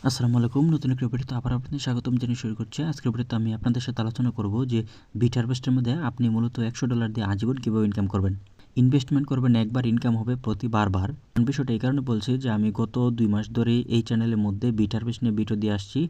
আসসালামু আলাইকুম। নতুন একটা ভিডিওতে আবার আপনাদের স্বাগতম জানিয়ে শুরু করছি। আজকের ভিডিওতে আমি আপনাদের সাথে আলোচনা করব যে বিট হারভেস্টের মধ্যে আপনি মূলত $100 দিয়ে আজীবন কীভাবে ইনকাম করবেন। ইনভেস্টমেন্ট করবেন একবার, ইনকাম হবে প্রতি বারবার। বিষয়টা এই কারণে বলছি যে আমি গত 2 মাস ধরে এই চ্যানেলের মধ্যে বিট হারভেস্ট নিয়ে ভিডিও দিয়ে আসছি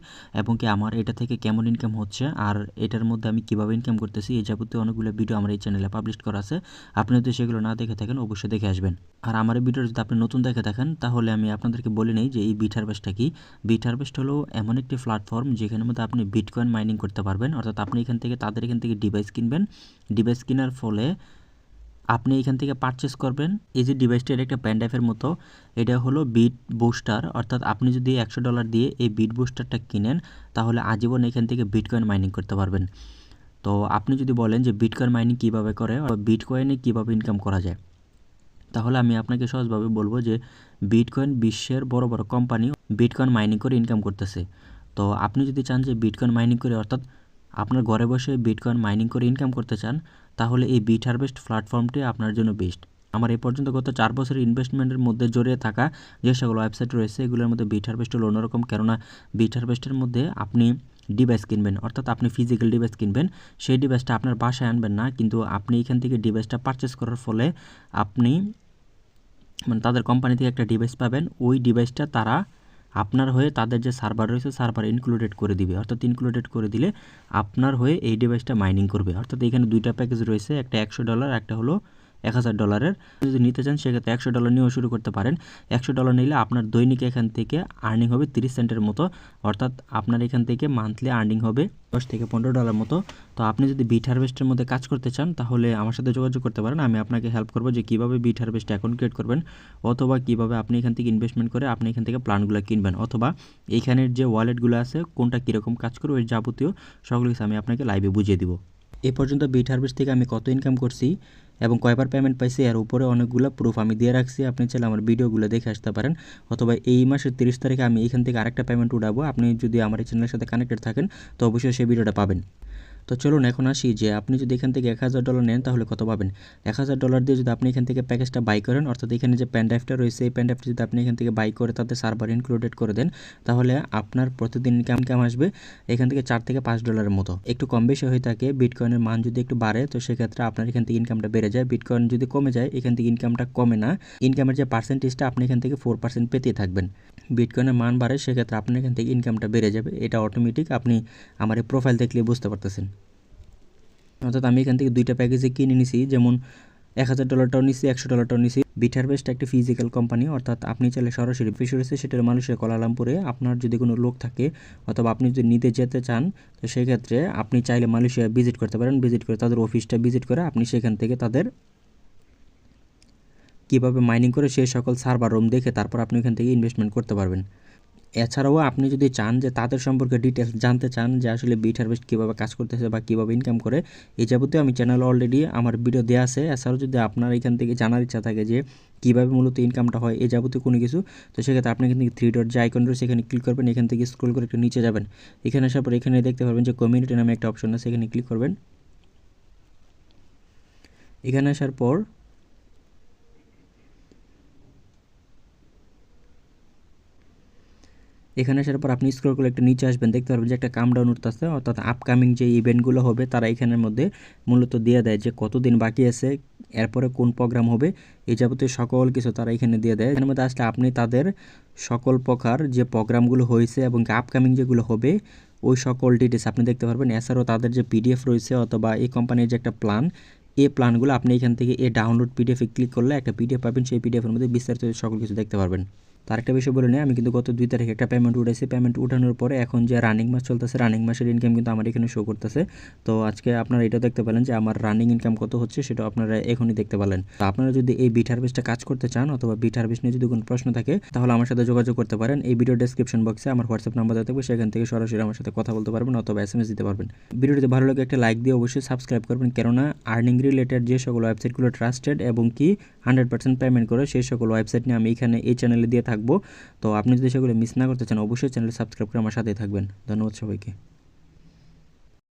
এবং কি আমার এটা থেকে কেমন ইনকাম হচ্ছে আর এটার মধ্যে আমি কীভাবে ইনকাম করতেছি এই যাবতীয় অনেকগুলো ভিডিও আমার এই চ্যানেলে পাবলিশ করা আছে। আপনি যদি সেগুলো না দেখে থাকেন অবশ্যই দেখে আসবেন। আর আমার এই ভিডিও যদি আপনি নতুন দেখে থাকেন তাহলে আমি আপনাদেরকে বলে নেই যে এই বিট হারভেস্টটা কি। বিট হারভেস্ট হলো এমন একটি প্ল্যাটফর্ম যেখানের মধ্যে আপনি বিটকয়েন মাইনিং করতে পারবেন। অর্থাৎ আপনি তাদের এখান থেকে ডিভাইস কিনবেন। ডিভাইস কেনার ফলে আপনি এখান থেকে পারচেস করবেন। এই যে ডিভাইসটা, এটা একটা পেন ড্রাইভের মতো। এটা হলো বিট বুস্টার। অর্থাৎ আপনি যদি $100 দিয়ে এই বিট বুস্টারটা কিনেন তাহলে আজীবন এখান থেকে বিটকয়েন মাইনিং করতে পারবেন। তো আপনি যদি বলেন যে বিটকয়েন মাইনিং কীভাবে করে বা বিটকয়েনে কীভাবে ইনকাম করা যায়, তাহলে আমি আপনাকে সহজভাবে বলবো যে বিটকয়েন বিশ্বের বড় বড় কোম্পানি বিটকয়েন মাইনিং করে ইনকাম করতেছে। তো আপনি যদি চান যে বিটকয়েন মাইনিং করে, অর্থাৎ আপনার ঘরে বসে বিটকয়েন মাইনিং করে ইনকাম করতে চান, তাহলে এই বিট হারভেস্ট প্ল্যাটফর্মটি আপনার জন্য বেস্ট। আমার এই পর্যন্ত গত 4 বছরের ইনভেস্টমেন্টের মধ্যে জড়িয়ে থাকা যে সকল ওয়েবসাইট রয়েছে এগুলোর মধ্যে বিট হারভেস্ট হলো অন্যরকম। কেননা বিট হারভেস্টের মধ্যে আপনি ডিভাইস কিনবেন, অর্থাৎ আপনি ফিজিক্যাল ডিভাইস কিনবেন। সেই ডিভাইসটা আপনার বাসায় আনবেন না, কিন্তু আপনি এখান থেকে ডিভাইসটা পারচেস করার ফলে আপনি তাদের কোম্পানি থেকে একটা ডিভাইস পাবেন। ওই ডিভাইসটা তারা আপনার হয়ে তাদের যে সার্ভার রয়েছে সার্ভার ইনক্লুডেড করে দিবে। অর্থাৎ ইনক্লুডেড করে দিলে আপনার হয়ে এই ডিভাইসটা মাইনিং করবে। অর্থাৎ এখানে দুইটা প্যাকেজ রয়েছে, একটা $100, একটা হলো $1000। যদি নিতে চান সেক্ষেত্রে $100 নিয়েও শুরু করতে পারেন। $100 নিলে আপনার দৈনিক এখান থেকে আর্নিং হবে 30 সেন্টের মতো। অর্থাৎ আপনার এখান থেকে মান্থলি আর্নিং হবে $10 থেকে $15 মতো। তো আপনি যদি বিট হারভেস্টের মধ্যে কাজ করতে চান তাহলে আমার সাথে যোগাযোগ করতে পারেন। আমি আপনাকে হেল্প করবো যে কীভাবে বিট হারভেস্ট অ্যাকাউন্ট ক্রিয়েট করবেন, অথবা কীভাবে আপনি এখান থেকে ইনভেস্টমেন্ট করে আপনি এখান থেকে প্ল্যানগুলো কিনবেন, অথবা এইখানের যে ওয়ালেটগুলো আছে কোনটা কীরকম কাজ করবে ওই যাবতীয় সকল কিছু আমি আপনাকে লাইভে বুঝিয়ে দিব। এ পর্যন্ত বিট হারভেস্ট থেকে আমি কত ইনকাম করছি এবং কয়বার পেমেন্ট পাইছি এর উপরে অনেকগুলো প্রুফ আমি দিয়ে রাখছি। আপনি চাইলে আমার ভিডিওগুলো দেখে আসতে পারেন, অথবা এই মাসের 30 তারিখে আমি এখান থেকে আরেকটা পেমেন্ট উঠাবো। আপনি যদি আমার এই চ্যানেলের সাথে কানেক্টেড থাকেন তো অবশ্যই সেই ভিডিওটা পাবেন। তো চলুন এখন আসি যে আপনি যদি এখান থেকে $1000 নেন তাহলে কত পাবেন। $1000 দিয়ে যদি আপনি এখান থেকে প্যাকেজটা বাই করেন, অর্থাৎ এখানে যে পেন ড্রাইভটা রয়েছে এই পেন ড্রাইভটা যদি আপনি এখান থেকে বাই করে তাদের সার্ভার ইনক্লুডেড করে দেন, তাহলে আপনার প্রতিদিন ইনকাম আসবে এখান থেকে $4 থেকে $5 মতো। একটু কম বেশি হয়ে থাকে। বিটকয়েনের মান যদি একটু বাড়ে তো সেক্ষেত্রে আপনার এখান থেকে ইনকামটা বেড়ে যায়। বিটকয়েন যদি কমে যায় এখান থেকে ইনকামটা কমে না। ইনকামের যে পার্সেন্টেজটা আপনি এখান থেকে 4% পেতে থাকবেন। বিটকয়েনের মান বাড়ে সেক্ষেত্রে আপনার এখান থেকে ইনকামটা বেড়ে যাবে। এটা অটোমেটিক, আপনি আমার এই প্রোফাইল দেখলে বুঝতে পারতেছেন। অর্থাৎ আমি এখান থেকে দুইটা প্যাকেজে কিনে নিছি, যেমন $1000টাও নিছি, $100টাও নিছি। বিট হারভেস্ট একটি ফিজিক্যাল কোম্পানি, অর্থাৎ আপনি চাইলে সরাসরি অফিস রয়েছে সেটার মালয়েশিয়া কুয়ালালামপুরে। আপনার যদি কোনো লোক থাকে অথবা আপনি যদি নিতে যেতে চান তো সেক্ষেত্রে আপনি চাইলে মালয়েশিয়া ভিজিট করতে পারেন। ভিজিট করে তাদের অফিসটা ভিজিট করে আপনি সেখান থেকে তাদের কীভাবে মাইনিং করে সেই সকল সার্ভার রুম দেখে তারপর আপনি এখান থেকে ইনভেস্টমেন্ট করতে পারবেন। এছাড়াও আপনি যদি চান যে তাদের সম্পর্কে ডিটেলস জানতে চান যে আসলে বিট হারভেস্ট কীভাবে কাজ করতেছে বা কীভাবে ইনকাম করে, এই যাবতীয় আমি চ্যানেলে অলরেডি আমার ভিডিও দেওয়া আছে। এছাড়াও যদি আপনার এখান থেকে জানার ইচ্ছা থাকে যে কীভাবে মূলত ইনকামটা হয় এই যাবতীয় কোনো কিছু, তো সেক্ষেত্রে আপনি এখান থেকে 3 ডট যে আইকন রয়েছে এখানে ক্লিক করবেন। এখান থেকে স্ক্রল করে একটু নিচে যাবেন। এখানে আসার পর এখানে দেখতে পারবেন যে কমিউনিটি নামে একটা অপশন আছে, এখানে ক্লিক করবেন। এখানে আসার পর এখানে আসার পর আপনি স্ক্রল করে একটু নিচে আসবেন, দেখতে পারবেন যে একটা কাউন্টডাউন উঠতেছে, অর্থাৎ আপকামিং যে ইভেন্টগুলো হবে তারা এখানের মধ্যে মূলত দিয়ে দেয় যে কতদিন বাকি আছে, এরপরে কোন প্রোগ্রাম হবে, এই যাবতীয় সকল কিছু তারা এখানে দিয়ে দেয়। এর মধ্যে আসলে আপনি তাদের সকল প্রকার যে প্রোগ্রামগুলো হয়েছে এবং আপকামিং যেগুলো হবে ওই সকল ডিটেলস আপনি দেখতে পারবেন। এছাড়াও তাদের যে পিডিএফ রয়েছে অথবা এই কোম্পানির যে একটা প্ল্যান, এই প্ল্যানগুলো আপনি এখান থেকে এই ডাউনলোড পিডিএফে ক্লিক করলে একটা পিডিএফ পাবেন। সেই পিডিএফের মধ্যে বিস্তারিত সকল কিছু দেখতে পারবেন। তার একটা বিষয় বলে নিই, আমি কিন্তু গত 2 তারিখে একটা পেমেন্ট উঠেছি। পেমেন্ট উঠানোর পরে এখন যে রানিং মাস চলতেছে, রানিং মাসের ইনকাম কিন্তু আমার এখানে শো করতেছে। তো আজকে আপনারা এটা দেখতে পেলেন যে আমার রানিং ইনকাম কত হচ্ছে, সেটা আপনারা এখনই দেখতে পেলেন। তো আপনারা যদি এই বিট হারভেস্টে কাজ করতে চান অথবা বিট হারভেস্ট নিয়ে যদি কোনো প্রশ্ন থাকে তাহলে আমার সাথে যোগাযোগ করতে পারেন। এই ভিডিও ডেসক্রিপশন বক্সে আমার হোয়াটসঅ্যাপ নাম্বার দেওয়া থাকবে, সেখান থেকে সরাসরি আমার সাথে কথা বলতে পারবেন অথবা SMS দিতে পারবেন। ভিডিওটি ভালো লাগে একটা লাইক দিয়ে অবশ্যই সাবস্ক্রাইব করবেন, কেননা আর্নিং রিলেটেড যে সকল ওয়েবসাইটগুলো ট্রাস্টেড এবং কি 100% পেমেন্ট করে সেই সকল ওয়েবসাইট নিয়ে আমি এখানে এই চ্যানেলে দিয়ে থাকবো। তো আপনি যদি সেগুলো মিস না করতে চান অবশ্যই চ্যানেল সাবস্ক্রাইব করে আমার সাথেই থাকবেন। ধন্যবাদ সবাইকে।